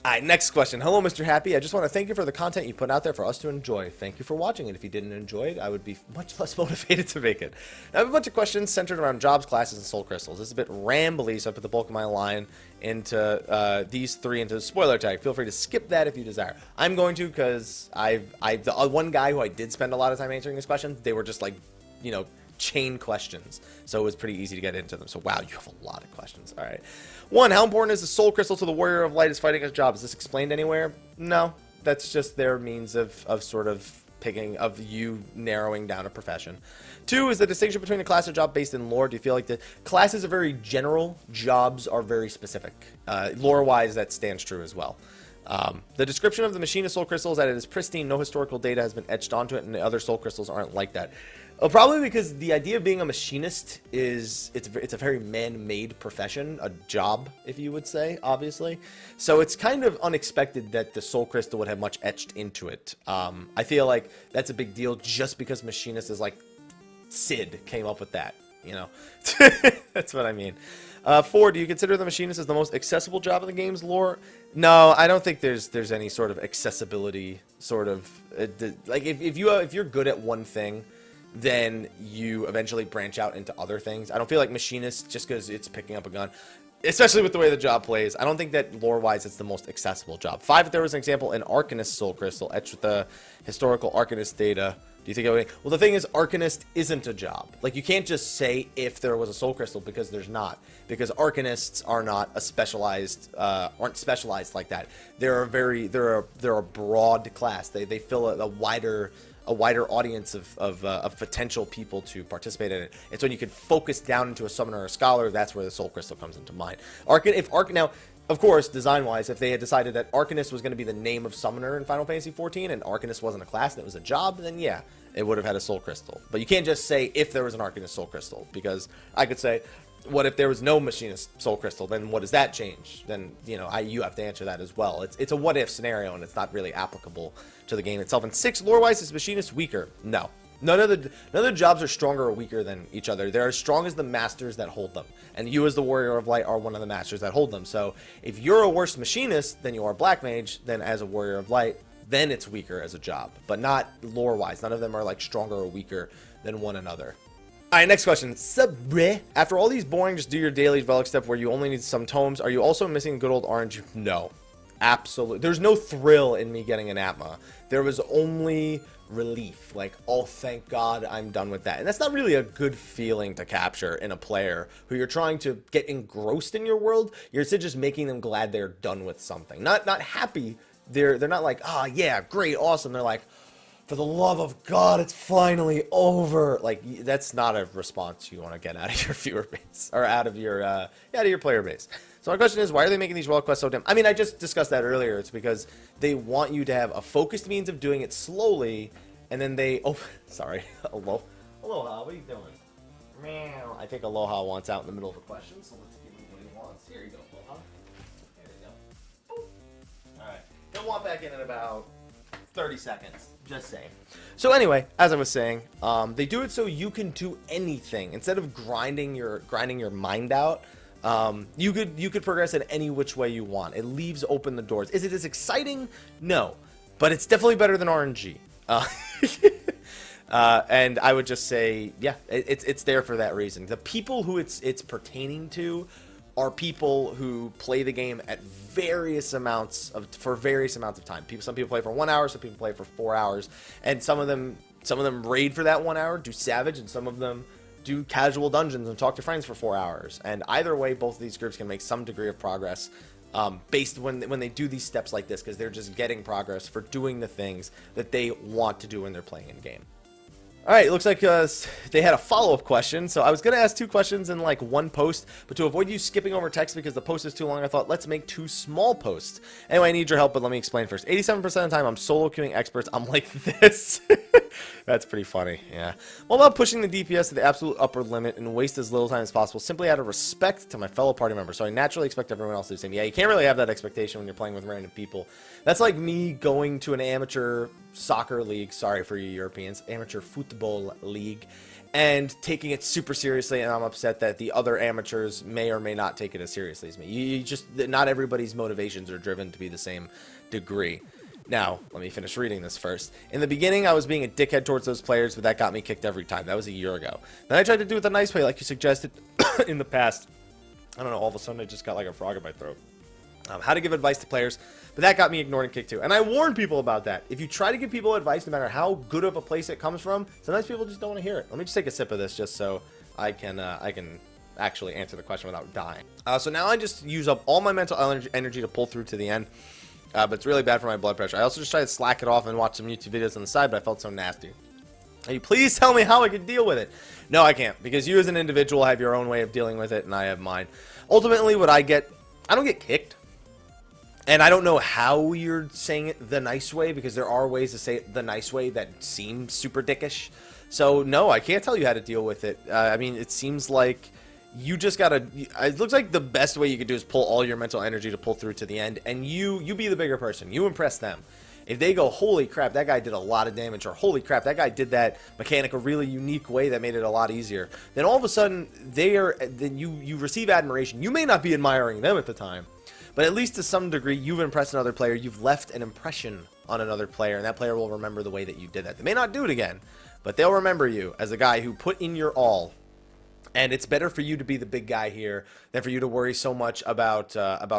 All right, next question. Hello, Mr. Happy. I just want to thank you for the content you put out there for us to enjoy. Thank you for watching it. If you didn't enjoy it, I would be much less motivated to make it. I have a bunch of questions centered around jobs, classes, and soul crystals. This is a bit rambly, so I put the bulk of my line into these 3 into the spoiler tag. Feel free to skip that if you desire. I'm going to, because the one guy who I did spend a lot of time answering this question, they were just like, chain questions, so it was pretty easy to get into them. So wow, you have a lot of questions. All right. 1, how important is the soul crystal to the warrior of light is fighting his job? Is this explained anywhere? No, that's just their means of sort of picking, of you narrowing down a profession. 2 is the distinction between a class and job based in lore. Do you feel like the classes are very general, jobs are very specific? Lore-wise, that stands true as well. The description of the machinist soul crystal is that it is pristine, no historical data has been etched onto it, and the other soul crystals aren't like that. Probably because the idea of being a machinist is, it's a very man-made profession, a job, if you would say, obviously. So it's kind of unexpected that the soul crystal would have much etched into it. I feel like that's a big deal just because machinist is like, Sid came up with that, you know. That's what I mean. 4, do you consider the machinist as the most accessible job in the game's lore? No, I don't think there's any sort of accessibility sort of like if you're good at one thing, then you eventually branch out into other things. I don't feel like machinist just because it's picking up a gun, especially with the way the job plays. I don't think that lore-wise it's the most accessible job. 5, if there was an example, an Arcanist soul crystal etched with the historical Arcanist data. Do you think it would? Well, the thing is, Arcanist isn't a job. Like, you can't just say if there was a soul crystal, because there's not. Because Arcanists are not a specialized, aren't specialized like that. They're a broad class. They fill a wider audience of potential people to participate in it. And so when you can focus down into a summoner or a scholar, that's where the soul crystal comes into mind. Now, of course, design-wise, if they had decided that Arcanist was going to be the name of summoner in Final Fantasy XIV and Arcanist wasn't a class and it was a job, then yeah, it would have had a soul crystal. But you can't just say if there was an Arcanist soul crystal, because I could say, what if there was no machinist soul crystal? Then what does that change? Then, you know, you have to answer that as well. It's a what-if scenario, and it's not really applicable to the game itself. And 6, lore-wise, is machinist weaker? No. None of the jobs are stronger or weaker than each other. They're as strong as the masters that hold them. And you as the warrior of light are one of the masters that hold them. So if you're a worse machinist than you are black mage, then as a warrior of light, then it's weaker as a job. But not lore-wise. None of them are like stronger or weaker than one another. Alright, next question. Sabre. After all these boring, just do your daily relic step where you only need some tomes, are you also missing good old orange? No. Absolutely. There's no thrill in me getting an Atma. There was only relief. Like, oh, thank God I'm done with that. And that's not really a good feeling to capture in a player who you're trying to get engrossed in your world. You're instead just making them glad they're done with something. Not happy. They're not like, ah, yeah, great, awesome. They're like, for the love of God, it's finally over. Like, that's not a response you want to get out of your viewer base, or out of your player base. So my question is, why are they making these world quests so dim? I mean, I just discussed that earlier. It's because they want you to have a focused means of doing it slowly, and then they, oh, sorry, Aloha, what are you doing? Meow. I think Aloha wants out in the middle of a question, so let's give him what he wants. Here you go, Aloha. There you go. Boop. All right, he'll want back in about 30 seconds. Just saying. So anyway, as I was saying, they do it so you can do anything instead of grinding your mind out. You could progress in any which way you want. It leaves open the doors. Is it as exciting? No, but it's definitely better than RNG. And I would just say, yeah, it's there for that reason. The people who it's pertaining to are people who play the game at various amounts of time. Some people play for 1 hour, some people play for 4 hours, and some of them raid for that 1 hour, do Savage, and some of them do casual dungeons and talk to friends for 4 hours. And either way, both of these groups can make some degree of progress based when they do these steps like this, because they're just getting progress for doing the things that they want to do when they're playing in game. All right, it looks like they had a follow-up question. So I was going to ask 2 questions in like one post, but to avoid you skipping over text because the post is too long, I thought let's make 2 small posts. Anyway, I need your help, but let me explain first. 87% of the time, I'm solo queuing experts. I'm like this. That's pretty funny, yeah. Well, about pushing the DPS to the absolute upper limit and waste as little time as possible, simply out of respect to my fellow party members. So I naturally expect everyone else to do the same. Yeah, you can't really have that expectation when you're playing with random people. That's like me going to an amateur soccer league, sorry for you Europeans, amateur football league, and taking it super seriously, and I'm upset that the other amateurs may or may not take it as seriously as me. You just, not everybody's motivations are driven to be the same degree. Now, let me finish reading this first. In the beginning, I was being a dickhead towards those players, but that got me kicked every time. That was a year ago. Then I tried to do it the nice way, like you suggested in the past. I don't know, all of a sudden I just got like a frog in my throat. How to give advice to players, but that got me ignored and kicked too. And I warn people about that. If you try to give people advice, no matter how good of a place it comes from, sometimes people just don't want to hear it. Let me just take a sip of this just so I can actually answer the question without dying. So now I just use up all my mental energy to pull through to the end, but it's really bad for my blood pressure. I also just try to slack it off and watch some YouTube videos on the side, but I felt so nasty. Can you please tell me how I can deal with it? No, I can't, because you as an individual have your own way of dealing with it, and I have mine. Ultimately, what I don't get kicked. And I don't know how you're saying it the nice way, because there are ways to say it the nice way that seem super dickish. So, no, I can't tell you how to deal with it. I mean, it seems like you just gotta... It looks like the best way you could do is pull all your mental energy to pull through to the end, and you be the bigger person. You impress them. If they go, holy crap, that guy did a lot of damage, or holy crap, that guy did that mechanic a really unique way that made it a lot easier, then all of a sudden, then you receive admiration. You may not be admiring them at the time, but at least to some degree, you've impressed another player. You've left an impression on another player, and that player will remember the way that you did that. They may not do it again, but they'll remember you as a guy who put in your all. And it's better for you to be the big guy here than for you to worry so much about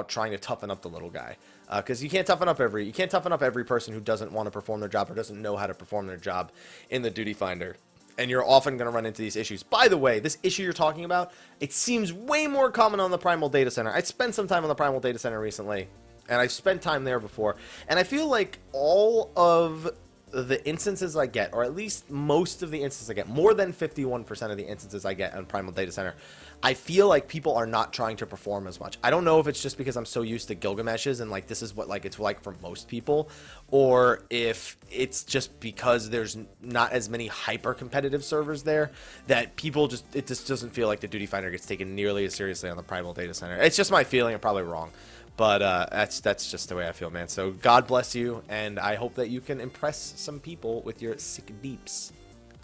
trying to toughen up the little guy. Because you can't toughen up every person who doesn't want to perform their job or doesn't know how to perform their job in the duty finder. And you're often going to run into these issues. By the way, this issue you're talking about, it seems way more common on the Primal Data Center. I spent some time on the Primal Data Center recently, and I've spent time there before. And I feel like all of the instances I get, or at least most of the instances I get, more than 51% of the instances I get on Primal Data Center, I feel like people are not trying to perform as much. I don't know if it's just because I'm so used to Gilgamesh's and like this is what like it's like for most people, or if it's just because there's not as many hyper competitive servers there that people it just doesn't feel like the duty finder gets taken nearly as seriously on the Primal Data Center. It's just my feeling. I'm probably wrong. But that's just the way I feel, man. So God bless you, and I hope that you can impress some people with your sick deeps.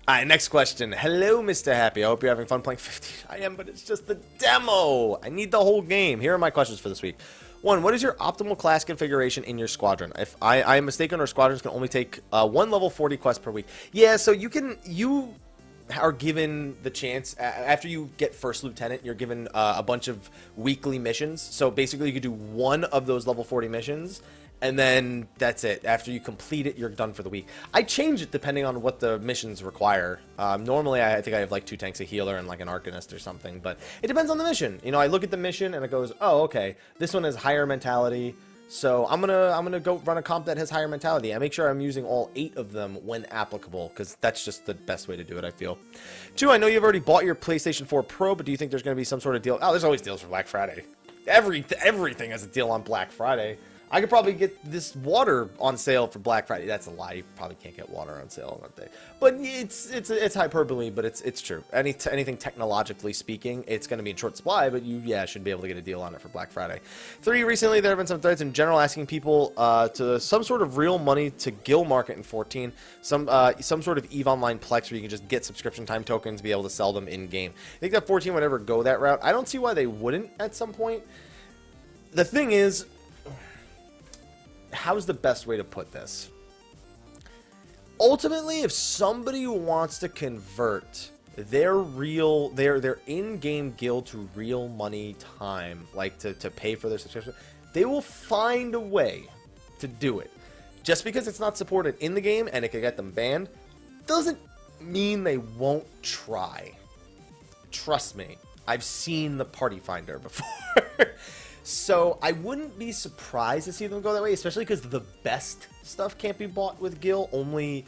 All right, next question. Hello, Mr. Happy. I hope you're having fun playing 15. I am, but it's just the demo. I need the whole game. Here are my questions for this week. 1, what is your optimal class configuration in your squadron? If I am mistaken, our squadrons can only take 1 level 40 quest per week. Yeah, so you are given the chance after you get first lieutenant, you're given a bunch of weekly missions. So basically you could do 1 of those level 40 missions, and then that's it. After you complete it, you're done for the week. I change it depending on what the missions require. Normally I think I have like 2 tanks, a healer, and like an arcanist or something, but it depends on the mission. You know, I look at the mission and it goes, oh, okay, this one has higher mentality, so I'm gonna go run a comp that has higher mentality. I make sure I'm using all 8 of them when applicable, because that's just the best way to do it, I feel. 2, I know you've already bought your PlayStation 4 Pro, but do you think there's gonna be some sort of deal? Oh, there's always deals for Black Friday. Everything has a deal on Black Friday. I could probably get this water on sale for Black Friday. That's a lie. You probably can't get water on sale on that day. But it's hyperbole, but it's true. Anything technologically speaking, it's going to be in short supply, but you should be able to get a deal on it for Black Friday. 3, recently there have been some threads in general asking people to some sort of real money to Gil Market in 14, some sort of EVE Online Plex where you can just get subscription time tokens, be able to sell them in game. I think that 14 would ever go that route. I don't see why they wouldn't at some point. The thing is, how's the best way to put this? Ultimately, if somebody wants to convert their in-game guild to real money time, like to pay for their subscription, they will find a way to do it. Just because it's not supported in the game and it could get them banned, doesn't mean they won't try. Trust me, I've seen the Party Finder before. So I wouldn't be surprised to see them go that way, especially because the best stuff can't be bought with Gil. Only,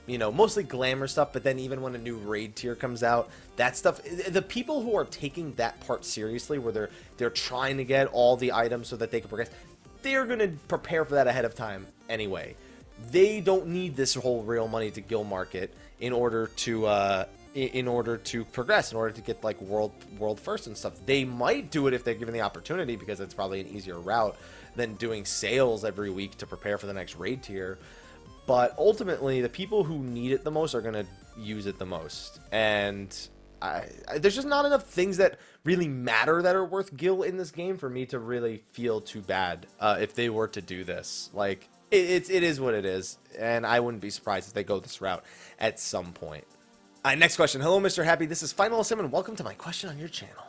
mostly glamour stuff. But then even when a new raid tier comes out, that stuff, the people who are taking that part seriously, where they're trying to get all the items so that they can progress, they're gonna prepare for that ahead of time anyway. They don't need this whole real money to Gil Market in order to progress, in order to get like world first and stuff. They might do it if they're given the opportunity, because it's probably an easier route than doing sales every week to prepare for the next raid tier. But ultimately, the people who need it the most are going to use it the most. And there's just not enough things that really matter that are worth Gil in this game for me to really feel too bad if they were to do this. Like, it is what it is, and I wouldn't be surprised if they go this route at some point. Next question. Hello, Mr. Happy. This is Final Sim, and welcome to my question on your channel.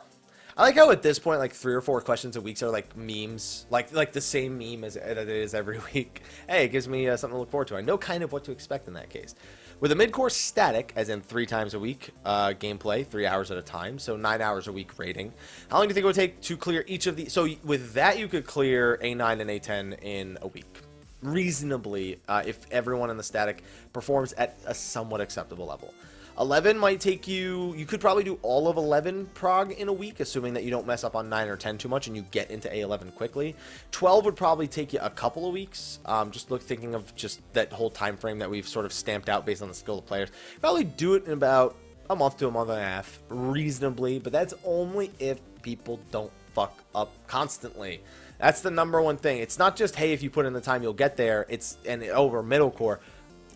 I like how at this point, like 3 or 4 questions a week are like memes, like the same meme as it is every week. Hey, it gives me something to look forward to. I know kind of what to expect in that case. With a mid-course static, as in 3 times a week gameplay, 3 hours at a time, so 9 hours a week rating. How long do you think it would take to clear each of these? So with that, you could clear A9 and A10 in a week. Reasonably, if everyone in the static performs at a somewhat acceptable level. 11 might take you could probably do all of 11 prog in a week, assuming that you don't mess up on 9 or 10 too much and you get into A11 quickly. 12 would probably take you a couple of weeks. Thinking of just that whole time frame that we've sort of stamped out based on the skill of players. Probably do it in about a month to a month and a half, reasonably, but that's only if people don't fuck up constantly. That's the number one thing. It's not just, hey, if you put in the time, you'll get there. It's over middle core.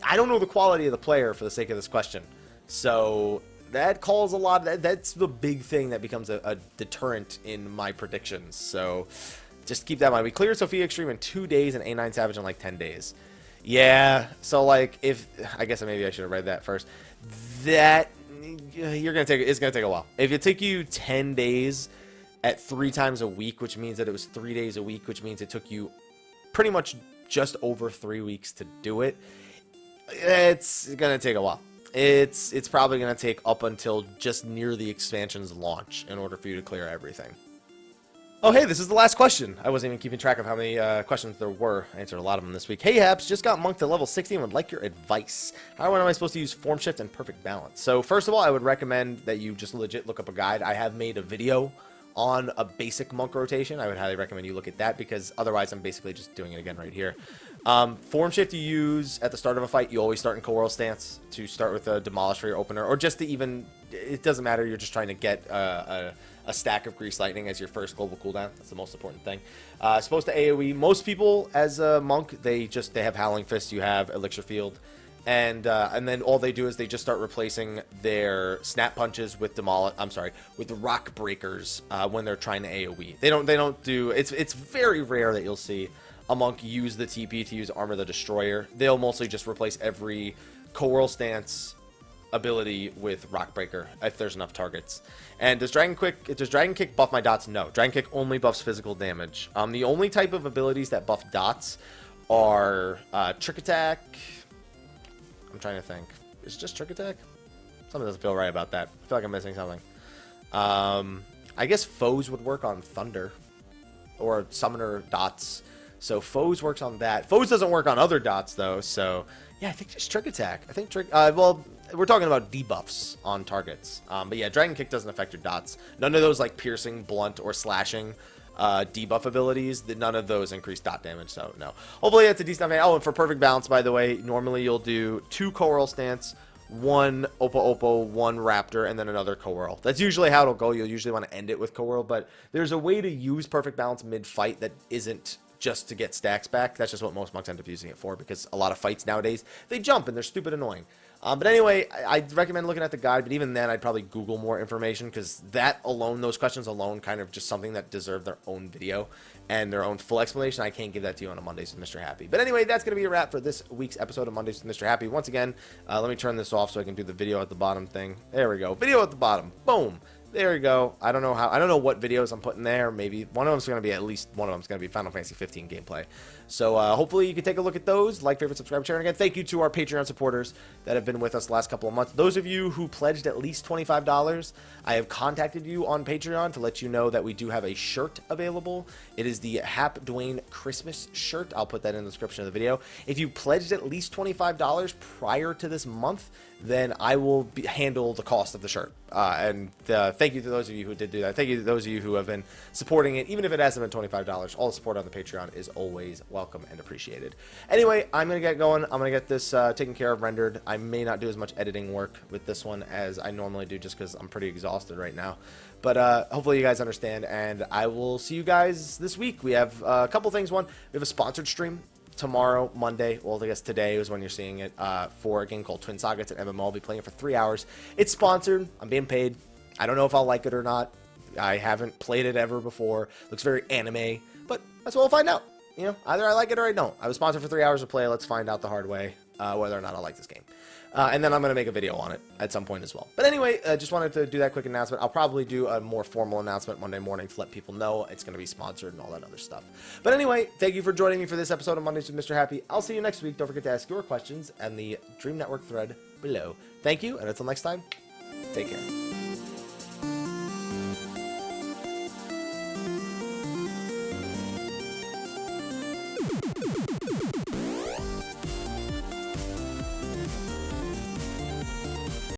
I don't know the quality of the player for the sake of this question. So that calls a lot. That's the big thing that becomes a deterrent in my predictions. So just keep that in mind. We cleared Sophia Extreme in 2 days and A9 Savage in like 10 days. Yeah. So like I guess maybe I should have read that first. That it's gonna take a while. If it took you 10 days at 3 times a week, which means that it was 3 days a week, which means it took you pretty much just over 3 weeks to do it. It's gonna take a while. It's probably gonna take up until just near the expansion's launch in order for you to clear everything. Oh, hey, this is the last question. I wasn't even keeping track of how many questions there were. I answered a lot of them this week. Hey, Haps, just got monked to level 60 and would like your advice. How am I supposed to use form shift and perfect balance? So first of all, I would recommend that you just legit look up a guide. I have made a video on a basic monk rotation. I would highly recommend you look at that because otherwise I'm basically just doing it again right here. Form shift you use at the start of a fight. You always start in co-whirl stance to start with a demolish for your opener, or just to even, it doesn't matter, you're just trying to get a stack of grease lightning as your first global cooldown. That's the most important thing. Supposed to AoE. Most people as a monk, they have Howling Fist, you have Elixir Field. And then all they do is they just start replacing their snap punches with with rock breakers when they're trying to AoE. They don't do. It's very rare that you'll see a monk use the TP to use Armor the Destroyer. They'll mostly just replace every co-whirl stance ability with rock breaker if there's enough targets. And does Dragon Kick buff my dots? No, Dragon Kick only buffs physical damage. The only type of abilities that buff dots are Trick Attack. I'm trying to think. Is it just Trick Attack? Something doesn't feel right about that. I feel like I'm missing something. I guess Foes would work on Thunder. Or Summoner Dots. So Foes works on that. Foes doesn't work on other dots, though. So, yeah, I think just Trick Attack. I think well, we're talking about debuffs on targets. But yeah, Dragon Kick doesn't affect your dots. None of those, like, piercing, blunt, or slashing debuff abilities, none of those increase dot damage, so no. Hopefully that's a decent enough. Oh, and for perfect balance, by the way, normally you'll do 2 co-whirl stance, 1 Oppo, 1 Raptor, and then another co-whirl. That's usually how it'll go. You'll usually want to end it with co-whirl, but there's a way to use perfect balance mid-fight that isn't just to get stacks back. That's just what most monks end up using it for, because a lot of fights nowadays, they jump and they're stupid annoying. But anyway, I'd recommend looking at the guide, but even then, I'd probably Google more information, because that alone, those questions alone, kind of just something that deserve their own video and their own full explanation. I can't give that to you on a Mondays with Mr. Happy. But anyway, that's going to be a wrap for this week's episode of Mondays with Mr. Happy. Once again, let me turn this off so I can do the video at the bottom thing. There we go. Video at the bottom. Boom. There we go. I don't know what videos I'm putting there. Maybe one of them's going to be, at least one of them's going to be Final Fantasy 15 gameplay. So hopefully you can take a look at those. Like, favorite, subscribe, share. And again, thank you to our Patreon supporters that have been with us the last couple of months. Those of you who pledged at least $25, I have contacted you on Patreon to let you know that we do have a shirt available. It is the Hap Dwayne Christmas shirt. I'll put that in the description of the video. If you pledged at least $25 prior to this month, then I will handle the cost of the shirt. And thank you to those of you who did do that. Thank you to those of you who have been supporting it, even if it hasn't been $25. All the support on the Patreon is always welcome and appreciated. Anyway, I'm going to get going. I'm going to get this taken care of, rendered. I may not do as much editing work with this one as I normally do, just because I'm pretty exhausted right now. But hopefully you guys understand, and I will see you guys this week. We have a couple things. One, we have a sponsored stream tomorrow, Monday, well, I guess today is when you're seeing it, for a game called Twin Saga. It's an MMO. I'll be playing it for 3 hours. It's sponsored. I'm being paid. I don't know if I'll like it or not. I haven't played it ever before. Looks very anime, but that's what we'll find out. You know, either I like it or I don't. I was sponsored for 3 hours to play. Let's find out the hard way. whether or not I like this game. And then I'm going to make a video on it at some point as well. But anyway, just wanted to do that quick announcement. I'll probably do a more formal announcement Monday morning to let people know it's going to be sponsored and all that other stuff. But anyway, thank you for joining me for this episode of Mondays with Mr. Happy. I'll see you next week. Don't forget to ask your questions and the Dream Network thread below. Thank you, and until next time, take care.